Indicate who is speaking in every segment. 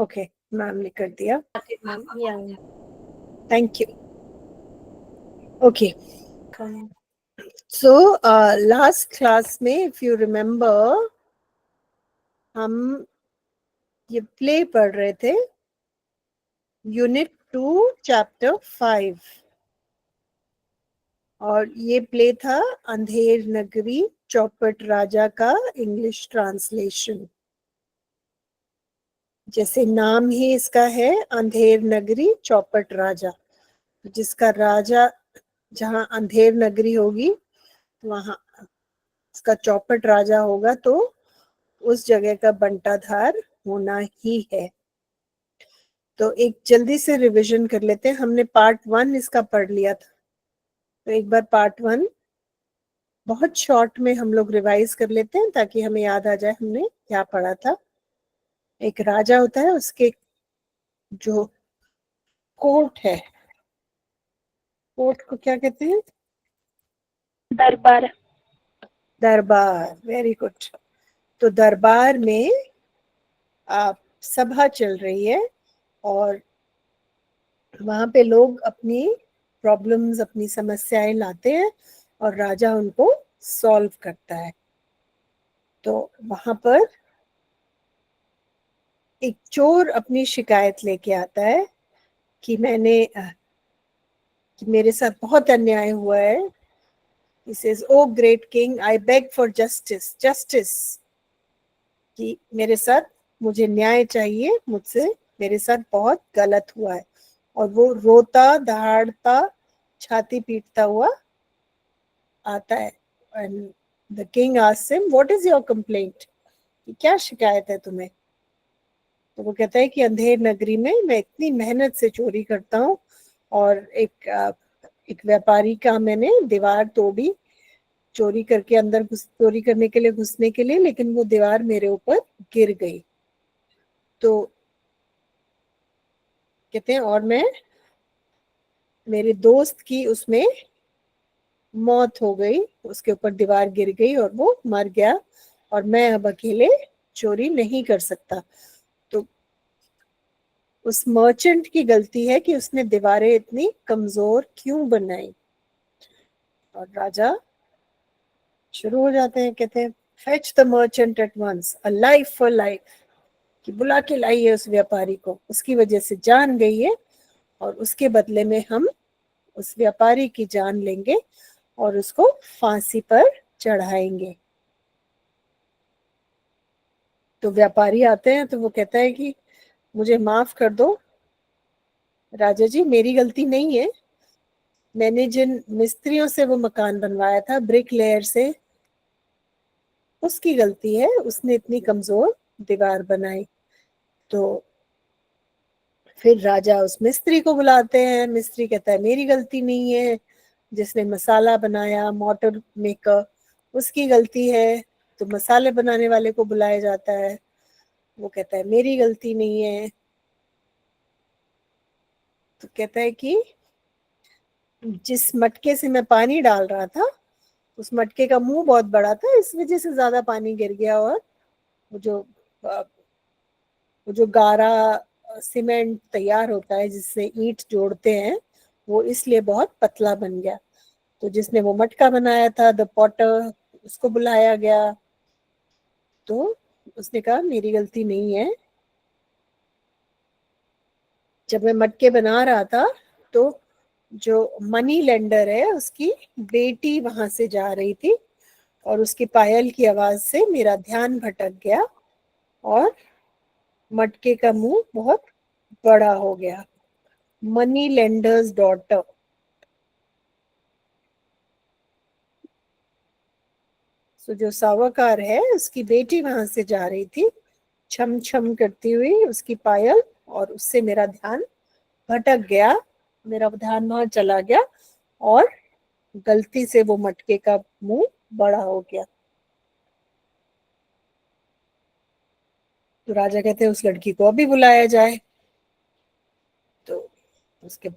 Speaker 1: Okay, ma'am ने कर दिया।
Speaker 2: Ma'am
Speaker 1: thank you. Okay, so last class में इफ यू रिमेम्बर हम ये प्ले पढ़ रहे थे, यूनिट 2 चैप्टर 5, और ये प्ले था अंधेर नगरी चौपट राजा का इंग्लिश ट्रांसलेशन। जैसे नाम ही इसका है, अंधेर नगरी चौपट राजा, जिसका राजा जहाँ अंधेर नगरी होगी वहां उसका चौपट राजा होगा, तो उस जगह का बंटाधार होना ही है। तो एक जल्दी से रिवीजन कर लेते हैं। हमने पार्ट 1 इसका पढ़ लिया था, तो एक बार पार्ट 1 बहुत शॉर्ट में हम लोग रिवाइज कर लेते हैं ताकि हमें याद आ जाए हमने क्या पढ़ा था। एक राजा होता है, उसके जो कोर्ट है, कोर्ट को क्या कहते हैं?
Speaker 2: दरबार।
Speaker 1: दरबार, वेरी गुड। तो दरबार में सभा चल रही है और वहां पे लोग अपनी प्रॉब्लम्स, अपनी समस्याएं लाते हैं और राजा उनको सॉल्व करता है। तो वहां पर एक चोर अपनी शिकायत लेके आता है कि कि मेरे साथ बहुत अन्याय हुआ है। He says, "Oh great king, I beg for justice, justice." कि मेरे साथ, मुझे न्याय चाहिए, मुझसे मेरे साथ बहुत गलत हुआ है। और वो रोता दहाड़ता छाती पीटता हुआ आता है। And the king asks him, what is your complaint? क्या शिकायत है तुम्हें? तो वो कहता है कि अंधेर नगरी में मैं इतनी मेहनत से चोरी करता हूँ और एक व्यापारी का मैंने दीवार तोड़ी चोरी करके, अंदर चोरी करने के लिए, घुसने के लिए, लेकिन वो दीवार मेरे ऊपर गिर गई। तो कहते हैं और मैं, मेरे दोस्त की उसमें मौत हो गई, उसके ऊपर दीवार गिर गई और वो मर गया, और मैं अब अकेले चोरी नहीं कर सकता। तो उस मर्चेंट की गलती है कि उसने दीवारें इतनी कमजोर क्यों बनाई। और राजा शुरू हो जाते हैं, कहते हैं fetch the merchant at once, a life for life, कि बुला के लाई है उस व्यापारी को, उसकी वजह से जान गई है और उसके बदले में हम उस व्यापारी की जान लेंगे और उसको फांसी पर चढ़ाएंगे। तो व्यापारी आते हैं तो वो कहता है कि मुझे माफ कर दो राजा जी, मेरी गलती नहीं है। मैंने जिन मिस्त्रियों से वो मकान बनवाया था, ब्रिक लेयर से, उसकी गलती है, उसने इतनी कमजोर दीवार बनाई। तो फिर राजा उस मिस्त्री को बुलाते हैं। मिस्त्री कहता है मेरी गलती नहीं है, जिसने मसाला बनाया, मोटर मेकर, उसकी गलती है। तो मसाले बनाने वाले को बुलाया जाता है, वो कहता है मेरी गलती नहीं है। तो कहता है कि जिस मटके से मैं पानी डाल रहा था, उस मटके का मुंह बहुत बड़ा था, इस वजह से ज्यादा पानी गिर गया, और वो जो गारा सीमेंट तैयार होता है जिससे ईंट जोड़ते हैं, वो इसलिए बहुत पतला बन गया। तो जिसने वो मटका बनाया था, द पॉटर, उसको बुलाया गया। तो उसने कहा मेरी गलती नहीं है। जब मैं मटके बना रहा था तो जो मनी लेंडर है, उसकी बेटी वहां से जा रही थी और उसकी पायल की आवाज से मेरा ध्यान भटक गया और मटके का मुंह बहुत बड़ा हो गया। Money lenders daughter. सो जो सावकार है, उसकी बेटी वहां से जा रही थी छम छम करती हुई उसकी पायल, और उससे मेरा ध्यान भटक गया, मेरा ध्यान वहां चला गया और गलती से वो मटके का मुंह बड़ा हो गया। तो राजा कहते हैं उस लड़की को अभी बुलाया जाए। तो उसके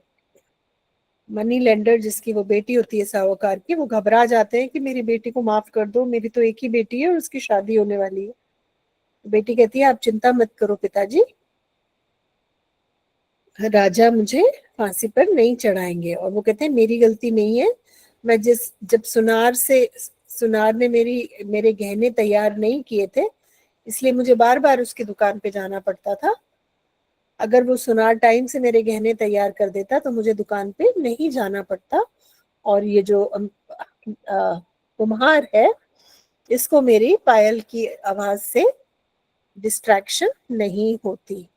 Speaker 1: मनी लेंडर, जिसकी वो बेटी होती है साहूकार की, वो घबरा जाते हैं कि मेरी बेटी को माफ कर दो, मेरी तो एक ही बेटी है और उसकी शादी होने वाली है। तो बेटी कहती है आप चिंता मत करो पिताजी, राजा मुझे फांसी पर नहीं चढ़ाएंगे। और वो कहते हैं मेरी गलती नहीं है, मैं जब सुनार ने मेरे गहने तैयार नहीं किए थे, इसलिए मुझे बार बार उसकी दुकान पे जाना पड़ता था। अगर वो सुनार टाइम से मेरे गहने तैयार कर देता तो मुझे दुकान पे नहीं जाना पड़ता, और ये जो कुम्हार है, इसको मेरी पायल की आवाज से डिस्ट्रैक्शन नहीं होती।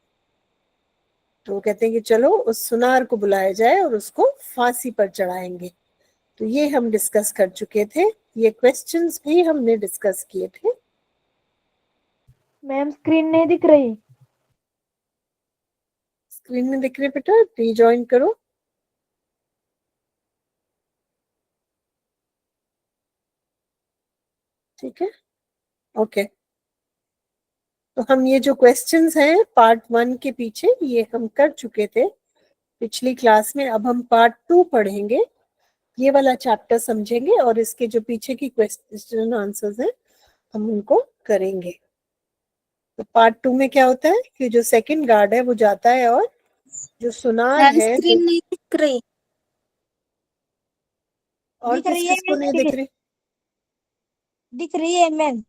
Speaker 1: तो वो कहते हैं कि चलो उस सुनार को बुलाया जाए और उसको फांसी पर चढ़ाएंगे। तो ये हम डिस्कस कर चुके थे, ये क्वेश्चंस भी हमने डिस्कस किए थे।
Speaker 2: मैम स्क्रीन नहीं दिख रही।
Speaker 1: स्क्रीन में दिख रहे बेटा, रिजॉइन करो। ठीक है, ओके। तो हम ये जो क्वेश्चंस हैं पार्ट 1 के पीछे, ये हम कर चुके थे पिछली क्लास में। अब हम पार्ट 2 पढ़ेंगे, ये वाला चैप्टर समझेंगे और इसके जो पीछे की क्वेश्चन आंसर्स हैं हम उनको करेंगे। तो पार्ट 2 में क्या होता है कि जो सेकंड गार्ड है वो जाता है और जो सुनार
Speaker 3: मैम
Speaker 1: है
Speaker 3: स्क्रीन नहीं दिख रही।
Speaker 1: और
Speaker 2: दिख
Speaker 1: किस
Speaker 2: रही है
Speaker 1: किस को नहीं दिख रही?
Speaker 2: दिख रही है मैम।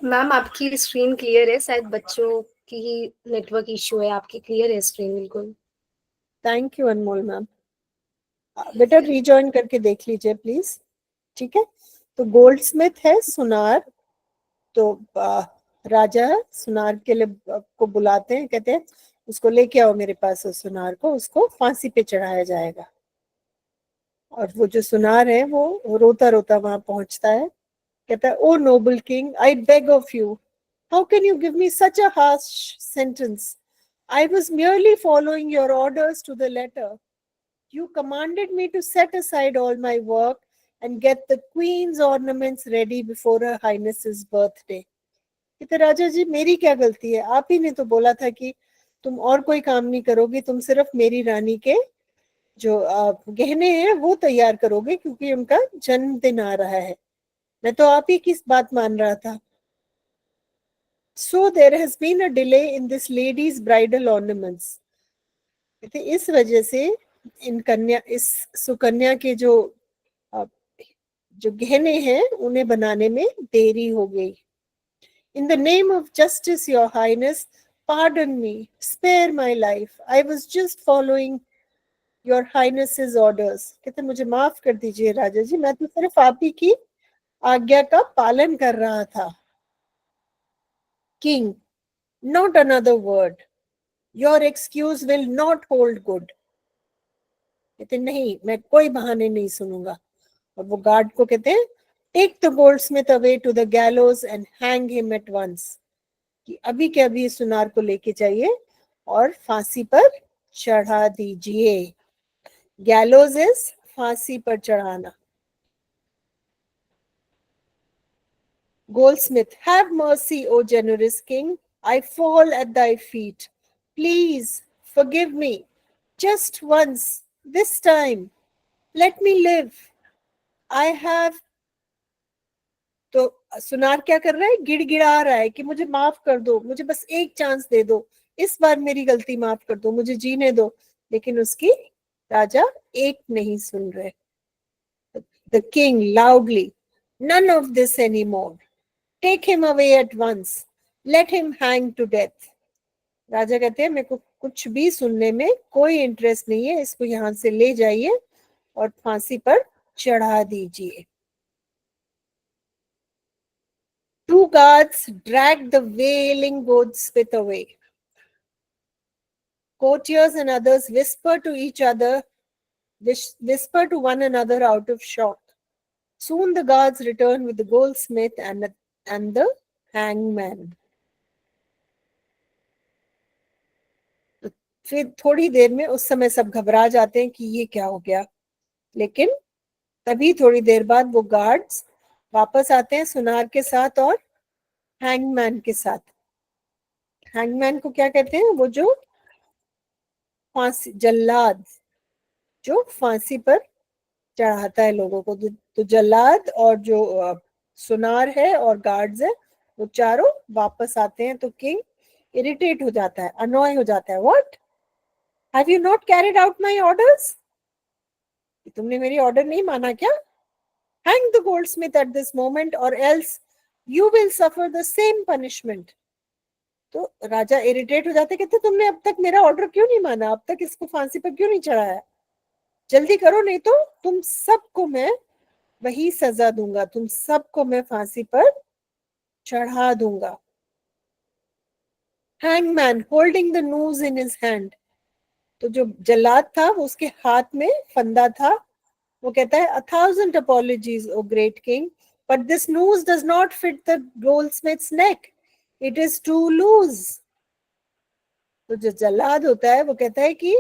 Speaker 3: मैम आपकी स्क्रीन क्लियर है, शायद बच्चों की ही नेटवर्क इशू है। आपकी क्लियर है स्क्रीन बिल्कुल।
Speaker 1: Thank you Anmol ma'am. बेटा रीजॉइन करके देख लीजिए प्लीज। ठीक है, तो गोल्डस्मिथ है सुनार। तो राजा सुनार के लिए को बुलाते हैं, कहते हैं उसको लेके आओ मेरे पास, उस सुनार को, उसको फांसी पे चढ़ाया जाएगा। और वो जो सुनार है वो रोता रोता वहां पहुंचता है, कहता है oh noble king, I beg of you, how can you give me such a harsh sentence? I was merely following your orders to the letter. You commanded me to set aside all my work and get the queen's ornaments ready before her highness's birthday. कहते राजा जी मेरी क्या गलती है, आप ही ने तो बोला था कि तुम और कोई काम नहीं करोगे, तुम सिर्फ मेरी रानी के जो गहने हैं वो तैयार करोगे क्योंकि उनका जन्मदिन आ रहा है। मैं तो आप ही की बात मान रहा था। So there has been a delay in this lady's bridal ornaments. कहते इस वजह से इस सुकन्या के जो गहने हैं उन्हें बनाने में देरी हो गई। In the name of justice, your highness, pardon me, spare my life. I was just following your highness's orders. कहते मुझे माफ कर दीजिए राजा जी, मैं तो सिर्फ आप ही की आज्ञा का पालन कर रहा था। King, not another word. Your excuse will not hold good. कहते नहीं, मैं कोई बहाने नहीं सुनूंगा। और वो गार्ड को कहते हैं take the goldsmith away to the gallows and hang him at once, कि अभी के अभी सुनार को लेके जाइए और फांसी पर चढ़ा दीजिए। गैलोज इज फांसी पर चढ़ाना। Goldsmith, have mercy, O generous king. I fall at thy feet. Please forgive me. Just once, this time, let me live. I have. तो सुनार क्या कर रहा है, गिड़गिड़ा रहा है कि मुझे माफ कर दो, मुझे बस एक चांस दे दो, इस बार मेरी गलती माफ कर दो, मुझे जीने दो। लेकिन उसकी राजा एक नहीं सुन रहे। The king loudly, none of this anymore. Take him away at once. Let him hang to death. राजा कहते हैं मेरे को कुछ भी सुनने में कोई इंटरेस्ट नहीं है, इसको यहां से ले जाइए और फांसी पर चढ़ा दीजिए। Two guards dragged the wailing Goldsmith away. Courtiers and others whisper to one another out of shock. Soon the guards return with the goldsmith and the hangman. फिर थोड़ी देर में उस समय सब घबरा जाते हैं कि ये क्या हो गया, लेकिन तभी थोड़ी देर बाद वो गार्ड्स वापस आते हैं सुनार के साथ और हैंगमैन के साथ। हैंगमैन को क्या कहते हैं, वो जो फांसी जल्लाद जो फांसी पर चढ़ाता है लोगों को। तो जल्लाद और जो सुनार है और गार्ड्स है वो चारों वापस आते हैं। तो किंग इरिटेट हो जाता है, अनॉय हो जाता है. What, have you not carried out my orders? तुमने मेरी ऑर्डर नहीं माना क्या? Hang the goldsmith at this moment or else you will suffer the same punishment. तो राजा इरिटेट हो जाते, कहते तुमने अब तक मेरा ऑर्डर क्यों नहीं माना, अब तक इसको फांसी पर क्यों नहीं चढ़ाया, जल्दी करो नहीं तो तुम सबको मैं वही सजा दूंगा, तुम सबको मैं फांसी पर चढ़ा दूंगा. Hangman holding the noose in his hand. तो जो जल्लाद था वो उसके हाथ में फंदा था. वो कहता है, a thousand apologies, O great king, but this noose does not fit the goldsmith's neck. It is too loose. तो जो जल्लाद होता है वो कहता है कि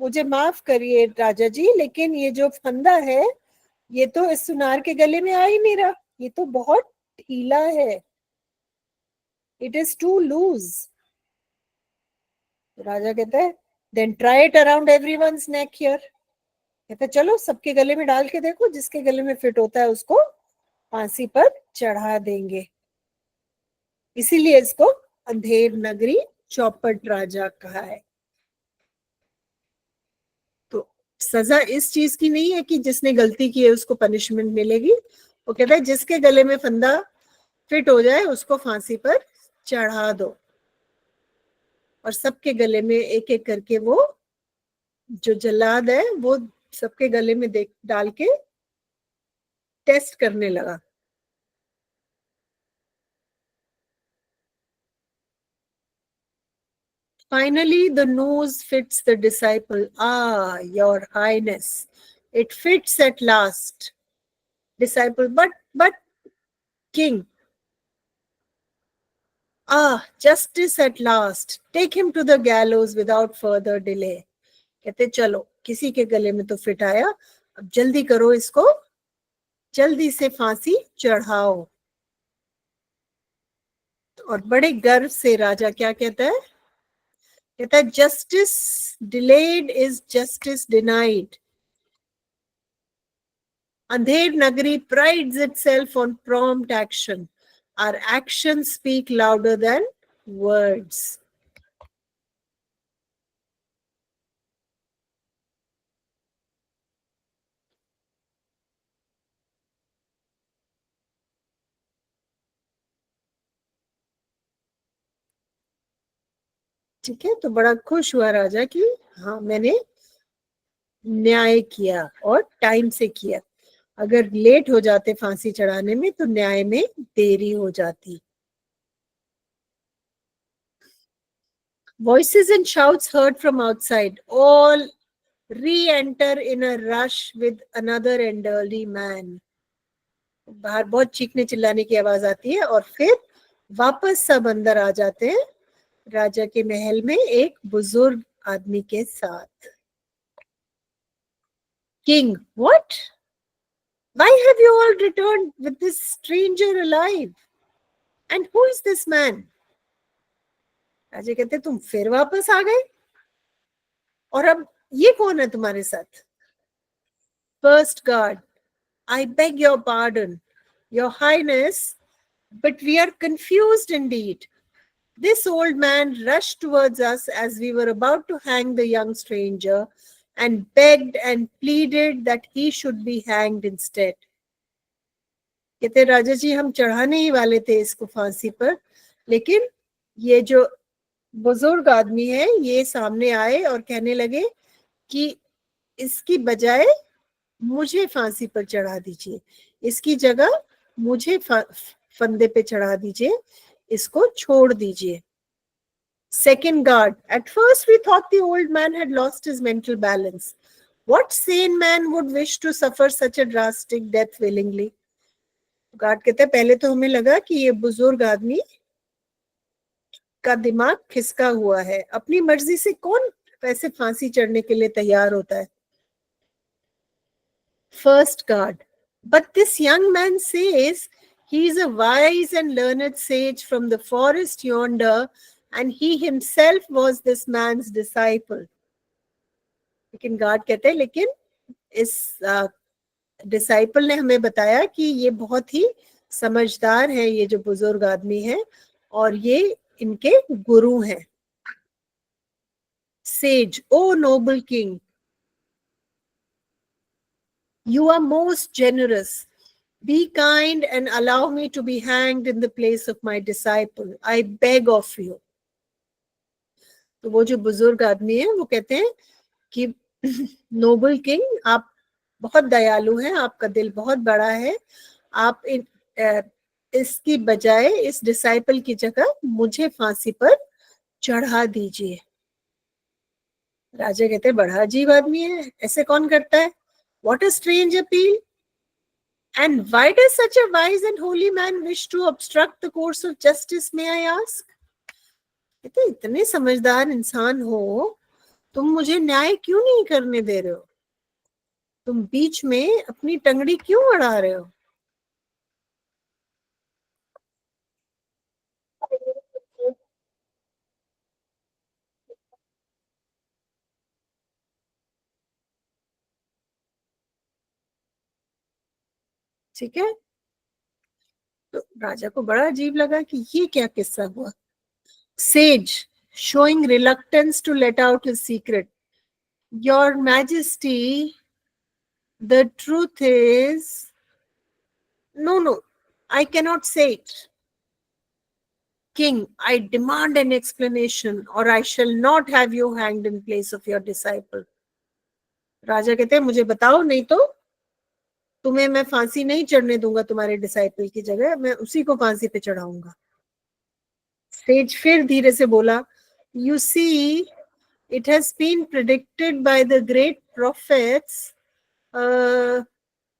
Speaker 1: मुझे माफ करिए राजा जी, लेकिन ये जो फंदा है ये तो इस सुनार के गले में आ ही नहीं रहा, ये तो बहुत ढीला है. It is too loose. राजा कहता है, then try it around everyone's neck here. कहता है चलो सबके गले में डाल के देखो, जिसके गले में फिट होता है उसको फांसी पर चढ़ा देंगे. इसीलिए इसको अंधेर नगरी चौपट राजा कहा है. तो सजा इस चीज की नहीं है कि जिसने गलती की है उसको पनिशमेंट मिलेगी. वो कहता है जिसके गले में फंदा फिट हो जाए उसको फांसी पर चढ़ा दो, और सबके गले में एक एक करके वो जो जल्लाद है वो सबके गले में देख डाल के टेस्ट करने लगा. Finally, the nose fits the disciple. Ah, your highness, it fits at last. Disciple, but king. Ah, justice at last. Take him to the gallows without further delay. कहते चलो किसी के गले में तो फिट आया, अब जल्दी करो इसको, जल्दी से फांसी चढ़ाओ. और बड़े गर्व से राजा क्या कहता है? कहता है justice delayed is justice denied. Andher Nagari prides itself on prompt action. Our actions speak louder than words. ठीक है, तो बड़ा खुश हुआ राजा कि हाँ मैंने न्याय किया और टाइम से किया. अगर लेट हो जाते फांसी चढ़ाने में तो न्याय में देरी हो जाती. Voices and shouts heard from outside. All re-enter in a rush with another elderly man. बाहर बहुत चीखने चिल्लाने की आवाज आती है और फिर वापस सब अंदर आ जाते हैं राजा के महल में एक बुजुर्ग आदमी के साथ. King, what? Why have you all returned with this stranger alive? And who is this man? राजा कहते तुम फिर वापस आ गए, और अब ये कौन है तुम्हारे साथ? First guard, I beg your pardon, your highness, but we are confused indeed. This old man rushed towards us as we were about to hang the young stranger and begged and pleaded that he should be hanged instead. कहते राजा जी हम चढ़ाने ही वाले थे इसको फांसी पर, लेकिन ये जो बुजुर्ग आदमी है ये सामने आए और कहने लगे कि इसकी बजाय मुझे फांसी पर चढ़ा दीजिए, इसकी जगह मुझे फंदे पे चढ़ा दीजिए, इसको छोड़ दीजिए. Second guard, at first we thought the old man had lost his mental balance. What sane man would wish to suffer such a drastic death willingly? Guard कहते हैं पहले तो हमें लगा कि ये बुजुर्ग आदमी का दिमाग खिसका हुआ है, अपनी मर्जी से कौन वैसे फांसी चढ़ने के लिए तैयार होता है. First guard, but this young man says he is a wise and learned sage from the forest yonder, and he himself was this man's disciple. लेकिन गार्ड कहते हैं लेकिन इस डिसाइपल ने हमें बताया कि ये बहुत ही समझदार है, ये जो बुजुर्ग आदमी है, और ये इनके गुरु हैं। Sage, O noble king, you are most generous. Be kind and allow me to be hanged in the place of my disciple. I beg of you. तो वो जो बुजुर्ग आदमी है वो कहते हैं कि नोबल किंग, आप बहुत दयालु हैं, आपका दिल बहुत बड़ा है, आप इसकी बजाय इस डिसाइपल की जगह मुझे फांसी पर चढ़ा दीजिए। राजा कहते हैं बड़ा अजीब आदमी है, ऐसे कौन करता है? What a strange appeal. And why does such a wise and holy man wish to obstruct the course of justice, may I ask? कहते इतने समझदार इंसान हो, तुम मुझे न्याय क्यों नहीं करने दे रहे हो? तुम बीच में अपनी टंगड़ी क्यों अड़ा रहे हो? ठीक है, तो राजा को बड़ा अजीब लगा कि ये क्या किस्सा हुआ। Says showing reluctance to let out his secret. Your Majesty, the truth is, no, I cannot say it. King, I demand an explanation or I shall not have you hanged in place of your disciple. राजा कहते हैं मुझे बताओ, नहीं तो तुम्हें मैं फांसी नहीं चढ़ने दूंगा, तुम्हारे डिसाइपल की जगह मैं उसी को फांसी पे चढ़ाऊंगा। सेज फिर धीरे से बोला, you see, it has been predicted by the great prophets.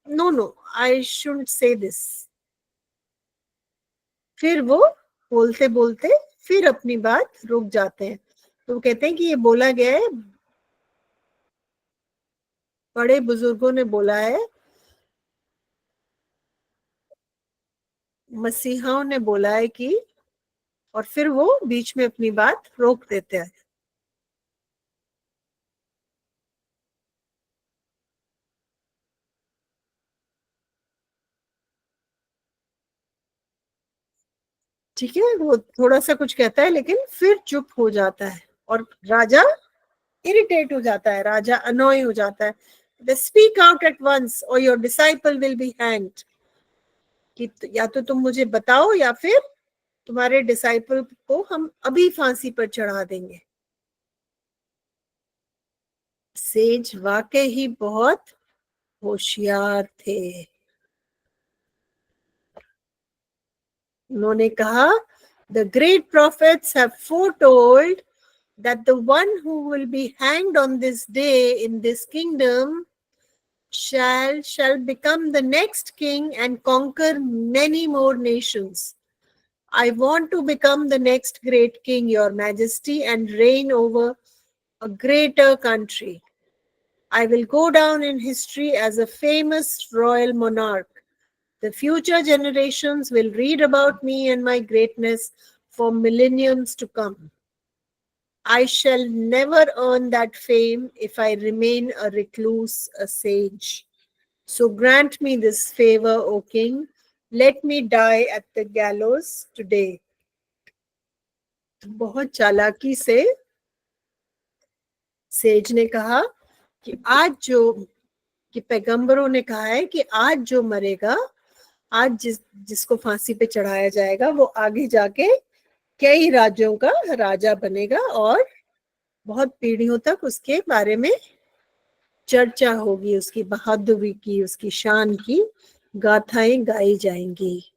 Speaker 1: No, I shouldn't say this. फिर वो बोलते बोलते फिर अपनी बात रुक जाते हैं। तो वो कहते हैं कि ये बोला गया है, बड़े बुजुर्गों ने बोला है, मसीहाओं ने बोला है कि, और फिर वो बीच में अपनी बात रोक देते हैं। ठीक है, वो थोड़ा सा कुछ कहता है लेकिन फिर चुप हो जाता है और राजा इरिटेट हो जाता है, राजा अनॉय हो जाता है। स्पीक आउट एट वंस और your disciple will be hanged. कि या तो तुम मुझे बताओ या फिर तुम्हारे डिसाइपल को हम अभी फांसी पर चढ़ा देंगे। सेज वाकई ही बहुत होशियार थे। उन्होंने कहा, the great prophets have foretold that the one who will be hanged on this day in this kingdom shall become the next king and conquer many more nations. I want to become the next great king, Your Majesty, and reign over a greater country. I will go down in history as a famous royal monarch. The future generations will read about me and my greatness for millenniums to come. I shall never earn that fame if I remain a recluse, a sage. So grant me this favor, O king. Let me die at the gallows today. बहुत चालाकी से says ने कहा कि आज जो, कि पैगंबरों ने कहा है कि आज जो मरेगा, आज जिसको फांसी पे चढ़ाया जाएगा, वो आगे जाके कई राज्यों का राजा बनेगा और बहुत पीढ़ियों तक उसके बारे में चर्चा होगी, उसकी बहादुरी की, उसकी शान की गाथाएं गाई जाएंगी।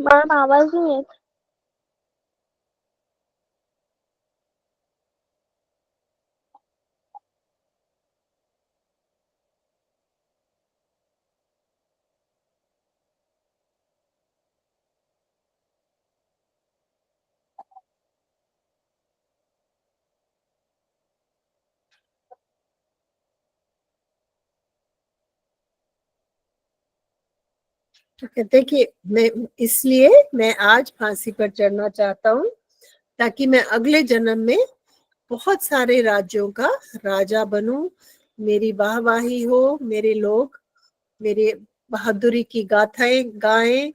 Speaker 2: मॅम आवाज नाही येत.
Speaker 1: तो कहते हैं कि मैं आज फांसी पर चढ़ना चाहता हूँ ताकि मैं अगले जन्म में बहुत सारे राज्यों का राजा बनूं, मेरी वाहवाही हो, मेरे लोग मेरे बहादुरी की गाथाएं गाएं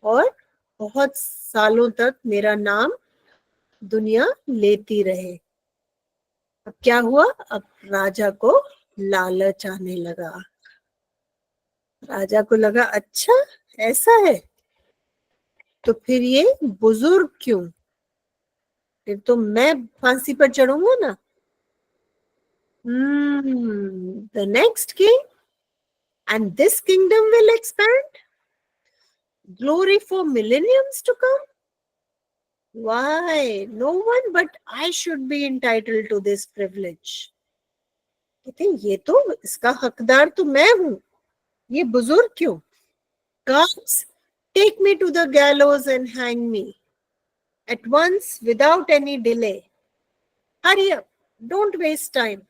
Speaker 1: और बहुत सालों तक मेरा नाम दुनिया लेती रहे। अब क्या हुआ? अब राजा को लालच आने लगा। राजा को लगा अच्छा ऐसा है, तो फिर ये बुजुर्ग क्यों? फिर तो मैं फांसी पर चढ़ूंगा ना। The next king and this kingdom will expand, glory for millenniums to come. Why? No one but I should be entitled to this privilege. कहते हैं ये तो इसका हकदार तो मैं हूं, ये बुजुर्ग क्यों? Guards, take me to the gallows and hang me at once without any delay. Hurry up, don't waste time.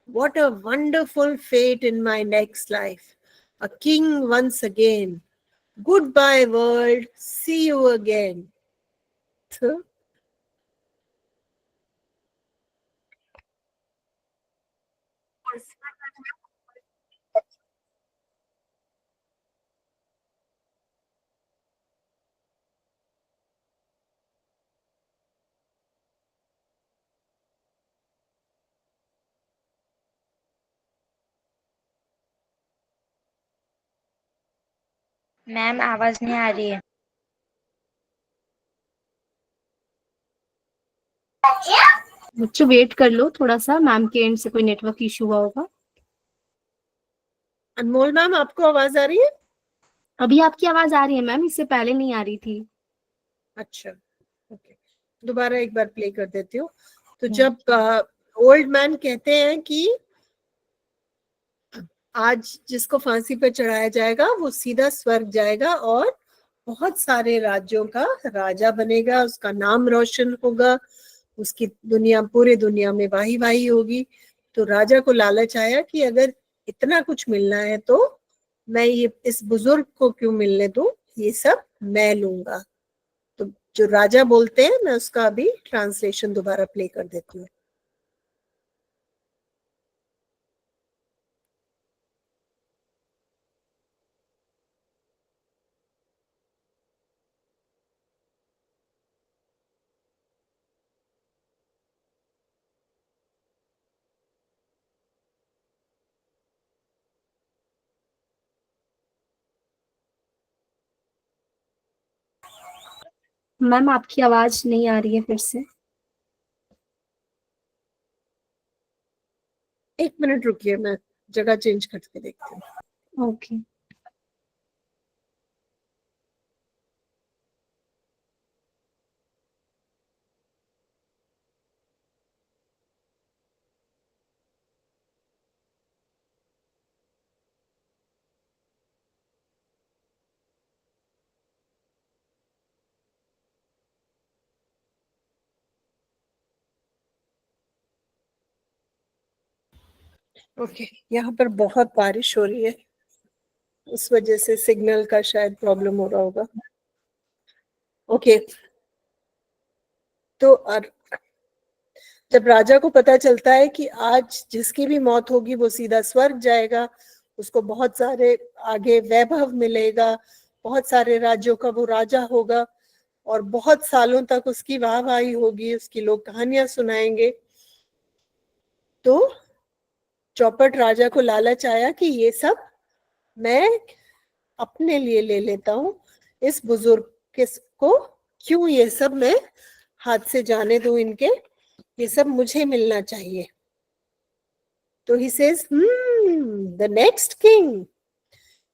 Speaker 1: What a wonderful fate in my next life. A king once again. Goodbye, world. See you again. तो
Speaker 2: ma'am आवाज नहीं आ रही है।
Speaker 3: बच्चों wait कर लो थोड़ा सा, ma'am के एंड से कोई नेटवर्क इशू हुआ होगा।
Speaker 1: अनमोल मैम, आपको आवाज आ रही है?
Speaker 3: अभी आपकी आवाज आ रही है मैम, इससे पहले नहीं आ रही थी।
Speaker 1: अच्छा, ओके, दोबारा एक बार प्ले कर देती हूँ। तो जब ओल्ड मैन कहते हैं कि आज जिसको फांसी पर चढ़ाया जाएगा वो सीधा स्वर्ग जाएगा और बहुत सारे राज्यों का राजा बनेगा, उसका नाम रोशन होगा, उसकी पूरे दुनिया में वाही वाही होगी। तो राजा को लालच आया कि अगर इतना कुछ मिलना है तो मैं ये इस बुजुर्ग को क्यों मिलने दूं, ये सब मैं लूंगा। तो जो राजा बोलते हैं, मैं उसका अभी ट्रांसलेशन दोबारा प्ले कर देती हूँ।
Speaker 3: मैम आपकी आवाज नहीं आ रही है फिर से।
Speaker 1: एक मिनट रुकिए, मैं जगह चेंज करके देखती हूँ।
Speaker 3: ओके।
Speaker 1: ओके, यहाँ पर बहुत बारिश हो रही है, उस वजह से सिग्नल का शायद प्रॉब्लम हो रहा होगा। ओके, तो जब राजा को पता चलता है कि आज जिसकी भी मौत होगी वो सीधा स्वर्ग जाएगा, उसको बहुत सारे आगे वैभव मिलेगा, बहुत सारे राज्यों का वो राजा होगा और बहुत सालों तक उसकी वाहवाही होगी, उसकी लोग कहानियां सुनाएंगे। तो चौपट राजा को लालच आया कि ये सब मैं अपने लिए ले लेता हूँ, इस बुजुर्ग को क्यों ये सब मैं हाथ से जाने दूं, इनके ये सब मुझे मिलना चाहिए। तो he says, the next king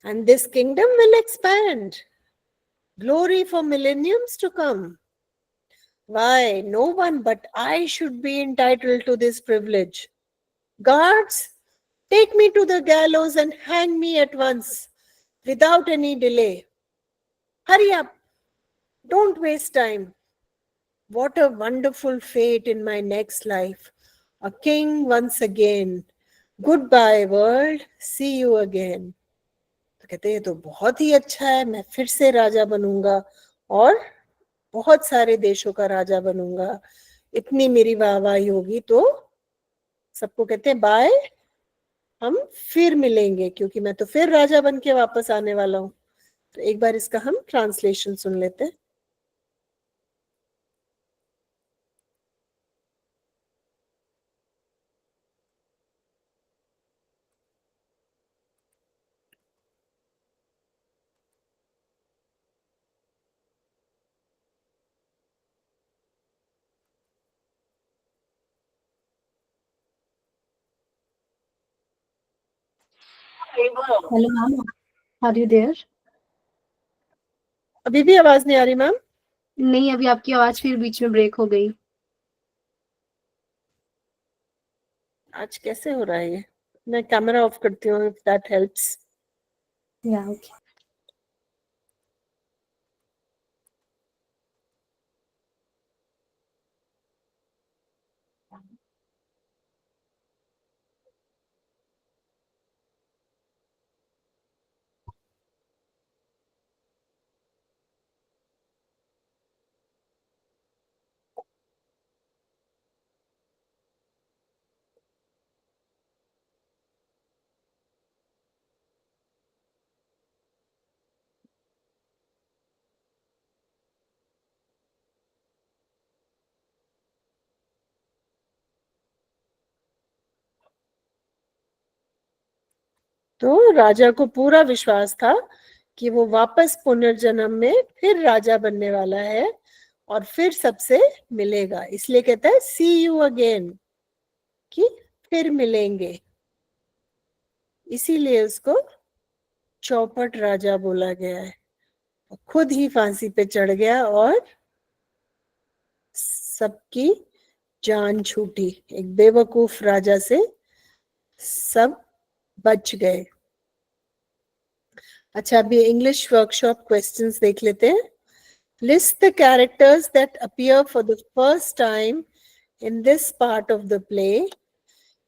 Speaker 1: and this kingdom will expand, glory for millenniums to come. Why? No one but I should be entitled to this privilege. Guards, take me to the gallows and hang me at once without any delay. Hurry up, don't waste time. What a wonderful fate in my next life. A king once again. Goodbye, world. See you again. तो कहते ये तो बहुत ही अच्छा है, मैं फिर से राजा बनूंगा और बहुत सारे देशों का राजा बनूंगा, इतनी मेरी वाहवाही होगी। तो सबको कहते हैं बाय, हम फिर मिलेंगे, क्योंकि मैं तो फिर राजा बन के वापस आने वाला हूँ। तो एक बार इसका हम ट्रांसलेशन सुन लेते हैं।
Speaker 3: Hello ma'am, are you there?
Speaker 1: अभी भी आवाज नहीं आ रही मैम?
Speaker 3: नहीं, अभी आपकी आवाज फिर बीच में ब्रेक हो गई।
Speaker 1: आज कैसे हो रहा है ये? मैं कैमरा ऑफ करती हूँ, इफ दैट हेल्प्स।
Speaker 3: या ओके।
Speaker 1: तो राजा को पूरा विश्वास था कि वो वापस पुनर्जन्म में फिर राजा बनने वाला है और फिर सबसे मिलेगा, इसलिए कहता है सी यू अगेन, कि फिर मिलेंगे। इसीलिए उसको चौपट राजा बोला गया है। खुद ही फांसी पे चढ़ गया और सबकी जान छूटी। एक बेवकूफ राजा से सब बच गए। अच्छा, अभी इंग्लिश वर्कशॉप क्वेश्चंस देख लेते हैं। List the characters that appear for the first time in this part of the play.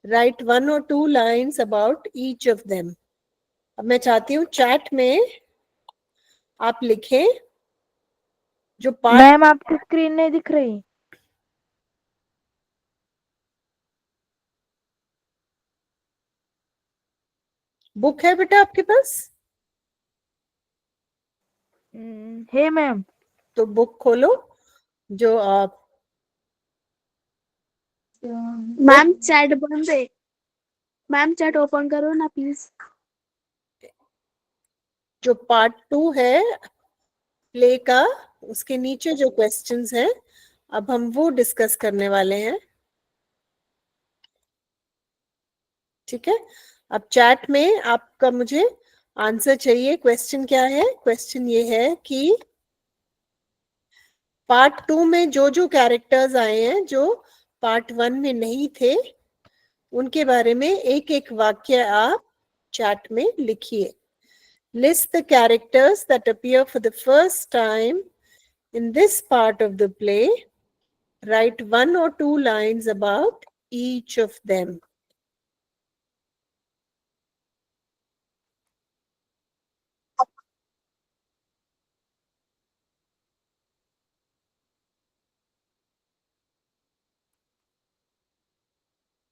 Speaker 1: Write 1 or 2 lines about each of them. अब मैं चाहती हूँ चैट में आप लिखें जो पार्ट।
Speaker 2: मैम आपकी स्क्रीन नहीं दिख रही।
Speaker 1: बुक है बेटा आपके पास?
Speaker 2: है मैम।
Speaker 1: तो बुक खोलो। जो आप
Speaker 4: मैम चैट बंद है। मैम चैट ओपन करो ना प्लीज।
Speaker 1: जो पार्ट 2 है प्ले का, उसके नीचे जो क्वेश्चंस हैं अब हम वो डिस्कस करने वाले हैं। ठीक है, अब चैट में आपका मुझे आंसर चाहिए। क्वेश्चन क्या है? क्वेश्चन ये है कि पार्ट 2 में जो जो कैरेक्टर्स आए हैं जो पार्ट 1 में नहीं थे, उनके बारे में एक एक वाक्य आप चैट में लिखिए। List the characters that appear for the first time in this part of the play. Right 1 or 2 lines about each of them.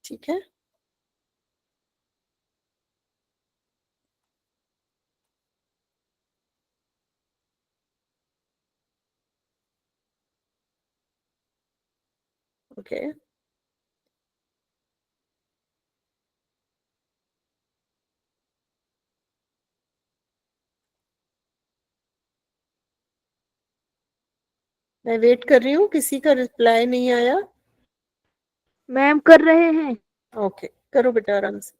Speaker 1: ठीक है, ओके। मैं वेट कर रही हूँ, किसी का रिप्लाई नहीं आया।
Speaker 2: मैम कर रहे हैं।
Speaker 1: ओके, करो बेटा आराम से।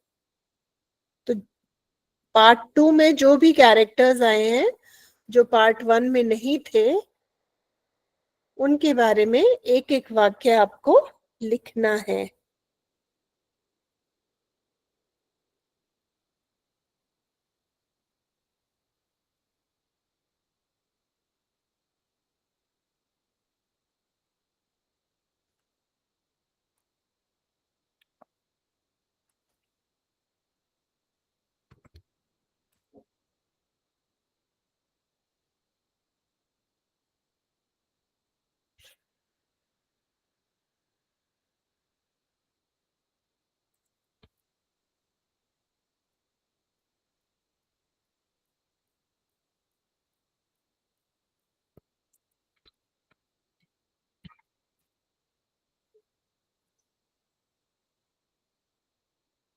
Speaker 1: तो पार्ट 2 में जो भी कैरेक्टर्स आए हैं जो पार्ट 1 में नहीं थे, उनके बारे में एक एक वाक्य आपको लिखना है।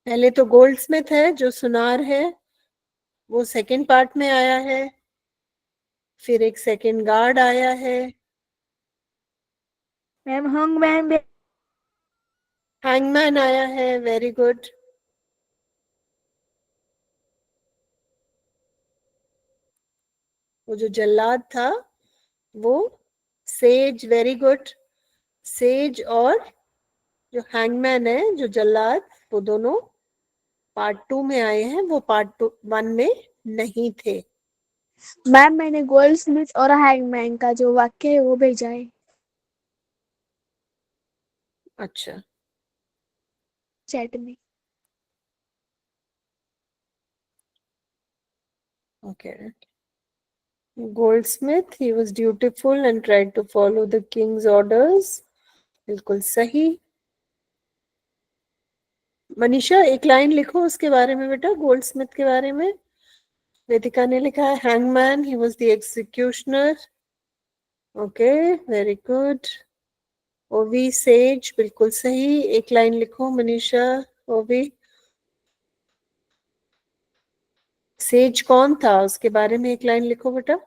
Speaker 1: पहले तो गोल्डस्मिथ है जो सुनार है, वो सेकंड पार्ट में आया है। फिर एक सेकंड गार्ड आया है।
Speaker 4: मैम हंगमैन
Speaker 1: हैंगमैन आया है, वेरी गुड। वो जो जल्लाद था वो सेज, वेरी गुड। सेज और जो हैंगमैन है जो जल्लाद, वो दोनों पार्ट 2 में आए हैं, वो पार्ट 1 में नहीं थे।
Speaker 4: मैम मैंने गोल्ड स्मिथ और हैंगमैन का जो वाक्य है वो भेजा है
Speaker 1: अच्छा,
Speaker 4: चैट में।
Speaker 1: Okay. Goldsmith, he was dutiful and tried to follow the king's orders. बिल्कुल सही। मनीषा एक लाइन लिखो उसके बारे में बेटा, गोल्डस्मिथ के बारे में। वेदिका ने लिखा है hangman, he was the executioner. Okay, very good. ओवी सेज, बिल्कुल सही। एक लाइन लिखो मनीषा। ओवी, सेज कौन था उसके बारे में एक लाइन लिखो बेटा।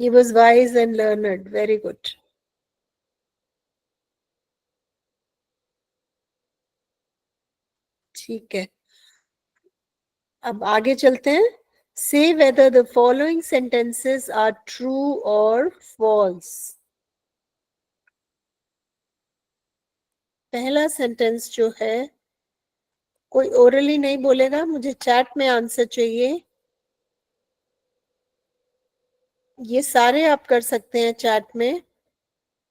Speaker 1: He was wise and learned, very good. ठीक है, अब आगे चलते हैं। Say whether the following sentences are true or false. पहला सेंटेंस जो है, कोई ओरली नहीं बोलेगा, मुझे चैट में आंसर चाहिए। ये सारे आप कर सकते हैं चैट में,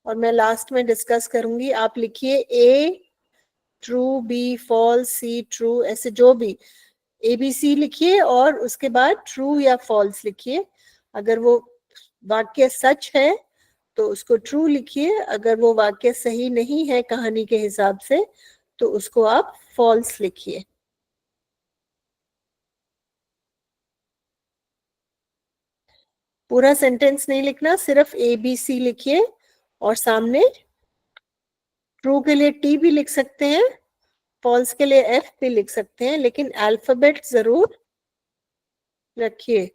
Speaker 1: और मैं लास्ट में डिस्कस करूंगी। आप लिखिए ए true, B false, C true, ऐसे जो भी ABC लिखिए और उसके बाद ट्रू या फॉल्स लिखिए। अगर वो वाक्य सच है तो उसको ट्रू लिखिए, अगर वो वाक्य सही नहीं है कहानी के हिसाब से तो उसको आप फॉल्स लिखिए। पूरा सेंटेंस नहीं लिखना, सिर्फ ABC लिखिए और सामने ट्रू के लिए T भी लिख सकते हैं, फॉल्स के लिए F भी लिख सकते हैं, लेकिन अल्फाबेट जरूर रखिए।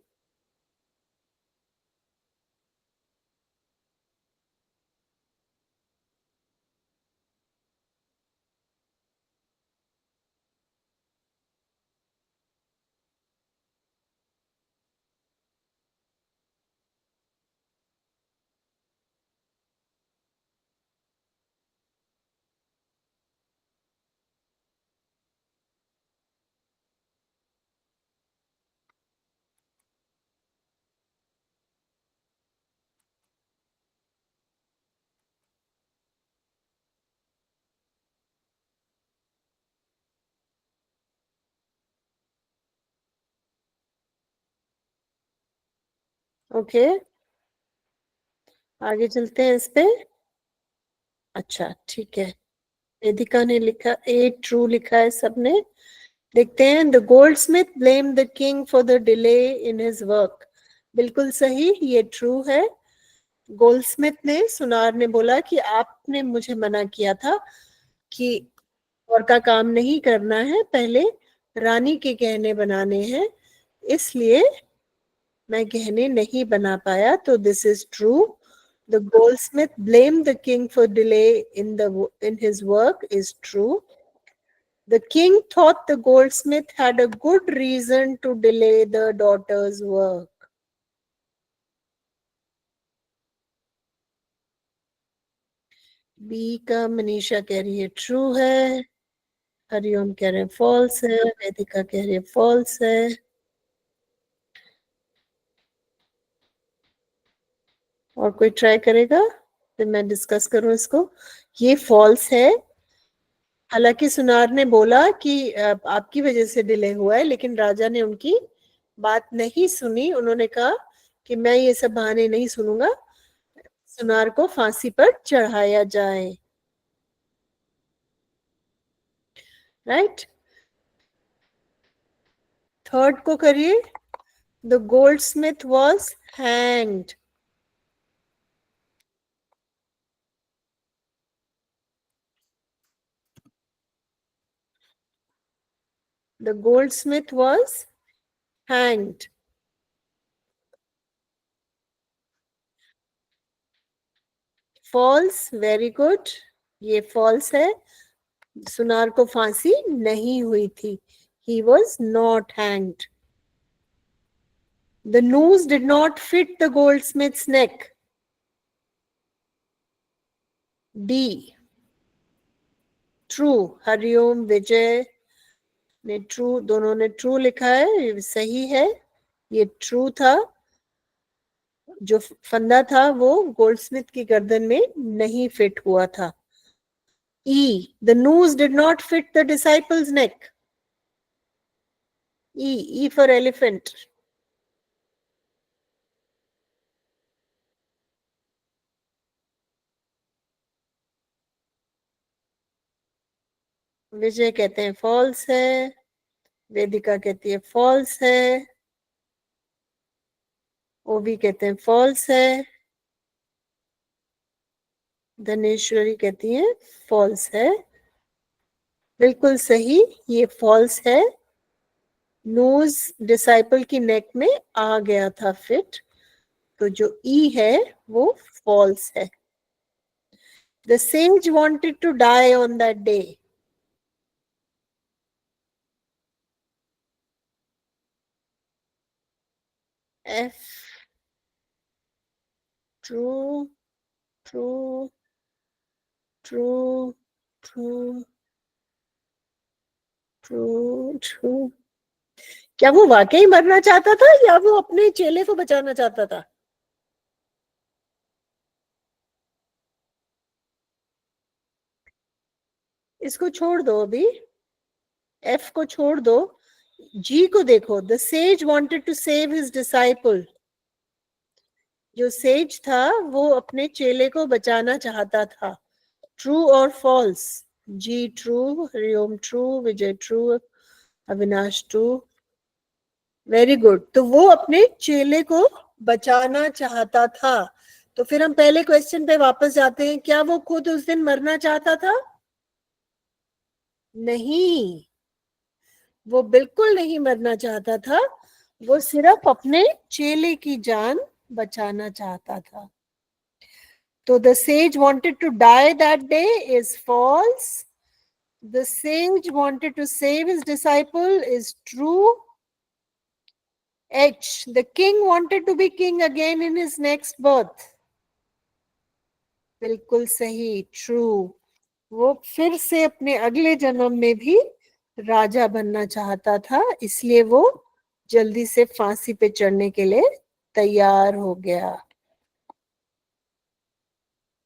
Speaker 1: ओके, आगे चलते हैं इस पे। अच्छा ठीक है, वेदिका ने लिखा ए ट्रू लिखा है सबने। देखते हैं। The Goldsmith blame the king for the delay in his work. बिल्कुल सही, ये ट्रू है। गोल्डस्मिथ ने, सुनार ने बोला कि आपने मुझे मना किया था कि और का काम नहीं करना है, पहले रानी के गहने बनाने हैं, इसलिए मैं गहने नहीं बना पाया। तो this is true. The goldsmith blamed the king for delay in his work is true. The king thought the goldsmith had a good reason to delay the daughter's work. B का मनीषा कह रही है ट्रू है, हरिओम कह रहे हैं false है, वेदिका कह रही है फॉल्स है। और कोई ट्राई करेगा फिर मैं डिस्कस करूं इसको। ये फॉल्स है। हालांकि सुनार ने बोला कि आपकी वजह से डिले हुआ है, लेकिन राजा ने उनकी बात नहीं सुनी। उन्होंने कहा कि मैं ये सब बहाने नहीं सुनूंगा, सुनार को फांसी पर चढ़ाया जाए। राइट, थर्ड को करिए। The Goldsmith was hanged. The goldsmith was hanged. False, very good. ये false है. सुनार को फांसी नहीं हुई थी. He was not hanged. The noose did not fit the goldsmith's neck. D. True. Hariom विजय ने ट्रू, दोनों ने ट्रू लिखा है. ये सही है. ये ट्रू था. जो फंदा था वो गोल्डस्मिथ की गर्दन में नहीं फिट हुआ था. E. The noose did not fit the disciple's neck. E. E for elephant. विजय कहते हैं फॉल्स है. वेदिका कहती है फॉल्स है. ओवी कहते हैं फॉल्स है. धनेश्वरी कहती है फॉल्स है. बिल्कुल सही, ये फॉल्स है. नोज डिसाइपल की नेक में आ गया था फिट. तो जो ई है वो फॉल्स है. The sage wanted to die on that day. F. True, true, true, true, true, true. क्या वो वाकई मरना चाहता था या वो अपने चेले को बचाना चाहता था? इसको छोड़ दो अभी. F को छोड़ दो. G को देखो. The sage wanted to save his disciple. जो सेज था वो अपने चेले को बचाना चाहता था. ट्रू और फॉल्स? जी true, Hariom true, Vijay true, Avinash true. Very good. तो वो अपने चेले को बचाना चाहता था. तो फिर हम पहले क्वेश्चन पे वापस जाते हैं. क्या वो खुद उस दिन मरना चाहता था? नहीं, वो बिल्कुल नहीं मरना चाहता था. वो सिर्फ अपने चेले की जान बचाना चाहता था. तो the sage wanted to die that day is false. The sage wanted to save his disciple is true. H. The king wanted to be king again in his next birth. बिल्कुल सही, true. वो फिर से अपने अगले जन्म में भी राजा बनना चाहता था, इसलिए वो जल्दी से फांसी पे चढ़ने के लिए तैयार हो गया.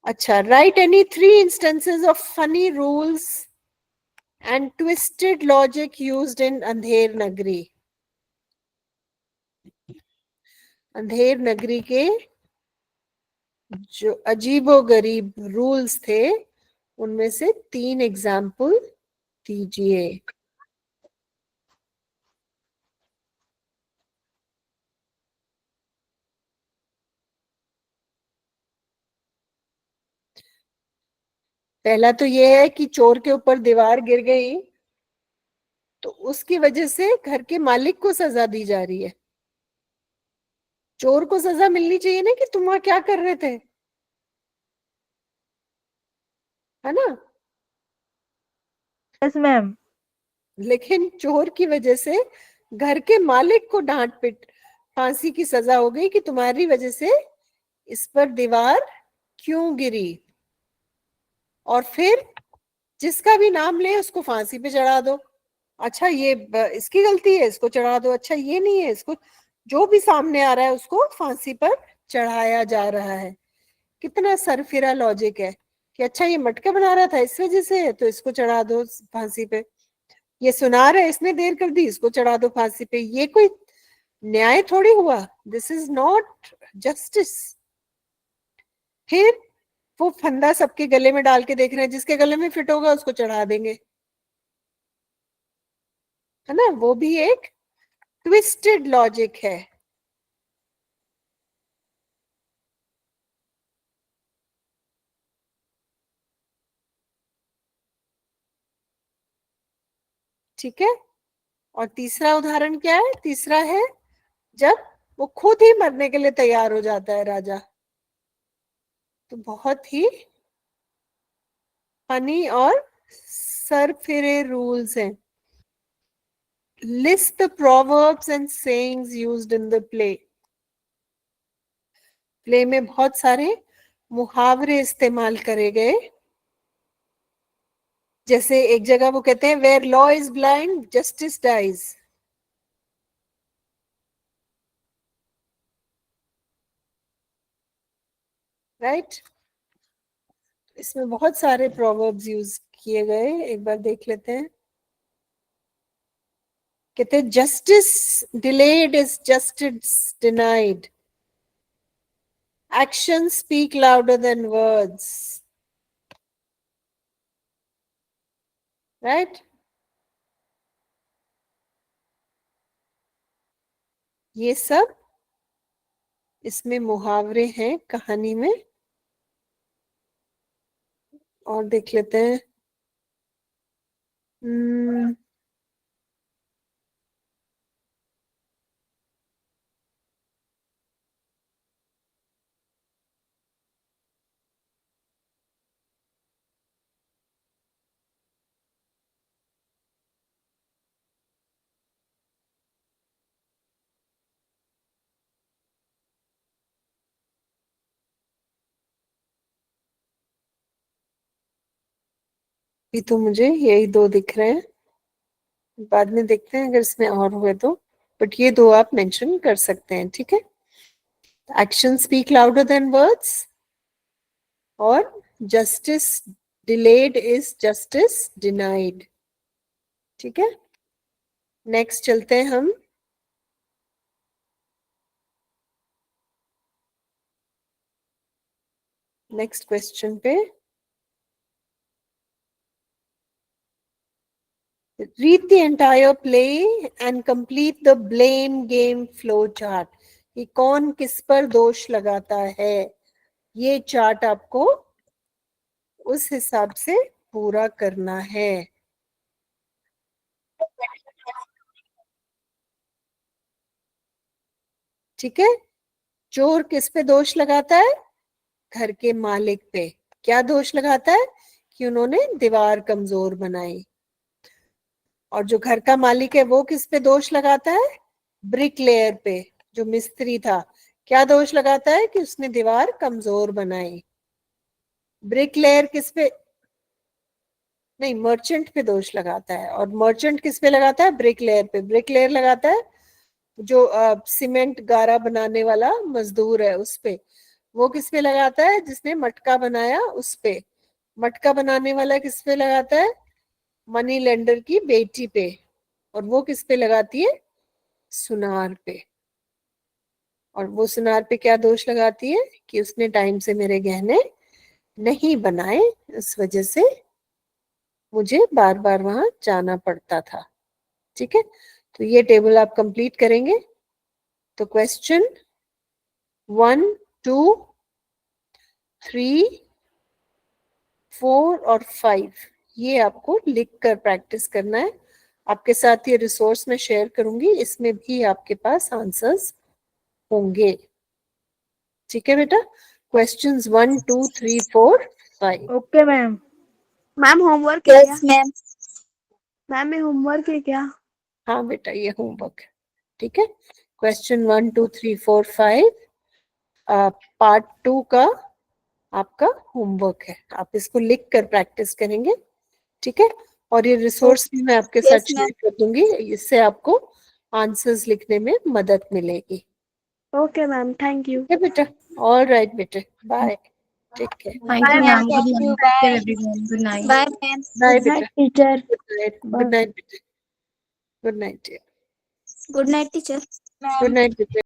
Speaker 1: अच्छा, write any 3 instances of funny rules and twisted logic used in Andher Nagari. Andher Nagari के जो अजीबोगरीब रूल्स थे उनमें से 3 एग्जाम्पल दीजिए. पहला तो ये है कि चोर के ऊपर दीवार गिर गई तो उसकी वजह से घर के मालिक को सजा दी जा रही है. चोर को सजा मिलनी चाहिए ना कि तुम वहां क्या कर रहे थे, है ना?
Speaker 2: Yes ma'am.
Speaker 1: लेकिन चोर की वजह से घर के मालिक को डांट पिट फांसी की सजा हो गई कि तुम्हारी वजह से इस पर दीवार क्यों गिरी. और फिर जिसका भी नाम ले उसको फांसी पे चढ़ा दो. अच्छा ये इसकी गलती है, इसको चढ़ा दो. अच्छा ये नहीं है, इसको. जो भी सामने आ रहा है उसको फांसी पर चढ़ाया जा रहा है. कितना सरफिरा लॉजिक है कि अच्छा ये मटका बना रहा था इस वजह से तो इसको चढ़ा दो फांसी पे. ये सुनार है, इसने देर कर दी, इसको चढ़ा दो फांसी पे. ये कोई न्याय थोड़ी हुआ. This is not justice. फिर वो फंदा सबके गले में डाल के देख रहे हैं, जिसके गले में फिट होगा उसको चढ़ा देंगे, है ना? वो भी एक ट्विस्टेड लॉजिक है. ठीक है. और तीसरा उदाहरण क्या है? तीसरा है जब वो खुद ही मरने के लिए तैयार हो जाता है राजा। तो बहुत ही फनी और सरफिरे रूल्स हैं। List the proverbs and sayings used in the play. Play में बहुत सारे मुहावरे इस्तेमाल करे गए। जैसे एक जगह वो कहते हैं where law is blind justice dies. Right? इसमें बहुत सारे प्रोवर्ब्स यूज किए गए, एक बार देख लेते हैं। कहते हैं justice delayed is justice denied, actions speak louder than words. Right? ये सब इसमें मुहावरे हैं कहानी में। और देख लेते हैं। अभी तो मुझे यही दो दिख रहे हैं, बाद में देखते हैं अगर इसमें और हुए तो, बट ये दो आप मेंशन कर सकते हैं। ठीक है? Action speak louder than words और justice delayed is justice denied. ठीक है? नेक्स्ट चलते हैं हम। नेक्स्ट क्वेश्चन पे। Read the entire play and complete the blame game flow chart. ये कौन किस पर दोष लगाता है, ये चार्ट आपको उस हिसाब से पूरा करना है। ठीक है? चोर किस पे दोष लगाता है? घर के मालिक पे। क्या दोष लगाता है? कि उन्होंने दीवार कमजोर बनाई। और जो घर का मालिक है वो किस पे दोष लगाता है? ब्रिकलेयर पे, जो मिस्त्री था। क्या दोष लगाता है? कि उसने दीवार कमजोर बनाई। ब्रिकलेयर किस पे? नहीं, मर्चेंट पे दोष लगाता है। और मर्चेंट किस पे लगाता है? ब्रिकलेयर पे। ब्रिकलेयर लगाता है जो सीमेंट गारा बनाने वाला मजदूर है उस पे। वो किस पे लगाता है? जिसने मटका बनाया उस पे। मटका बनाने वाला किस पे लगाता है? मनी लेंडर की बेटी पे। और वो किस पे लगाती है? सुनार पे। और वो सुनार पे क्या दोष लगाती है? कि उसने टाइम से मेरे गहने नहीं बनाए, इस वजह से मुझे बार बार वहां जाना पड़ता था। ठीक है? तो ये टेबल आप कंप्लीट करेंगे। तो क्वेश्चन 1, 2, 3, 4 और 5 ये आपको लिख कर प्रैक्टिस करना है। आपके साथ ये रिसोर्स में शेयर करूंगी, इसमें भी आपके पास आंसर्स होंगे। ठीक है बेटा? Questions 1, 2, 3, 4, 5।
Speaker 2: Okay ma'am.
Speaker 4: Ma'am homework है क्या?
Speaker 2: Yes ma'am.
Speaker 4: मैम ये होमवर्क है क्या?
Speaker 1: हाँ बेटा, ये होमवर्क है। ठीक है? क्वेश्चन 1, 2, 3, 4, 5 पार्ट 2 का आपका होमवर्क है। आप इसको लिख कर प्रैक्टिस करेंगे। ठीक है? और ये रिसोर्स भी मैं आपके साथ
Speaker 2: Yes, ma'am.
Speaker 1: शेयर कर दूंगी, इससे आपको आंसर्स लिखने में मदद मिलेगी।
Speaker 4: Okay ma'am, thank you.
Speaker 1: ठीक है बेटा? ऑल राइट बेटे, bye, take care.
Speaker 2: Thank you,
Speaker 4: Bye,
Speaker 2: ma'am.
Speaker 4: ma'am.
Speaker 2: Good night. Take care, everyone. Good night. Bye, ma'am.
Speaker 1: Bye
Speaker 4: Good
Speaker 1: बेटा,
Speaker 4: night, teacher.
Speaker 1: Good night, good night बेटे, good night,
Speaker 2: Good night, teacher.
Speaker 1: Good night बेटे।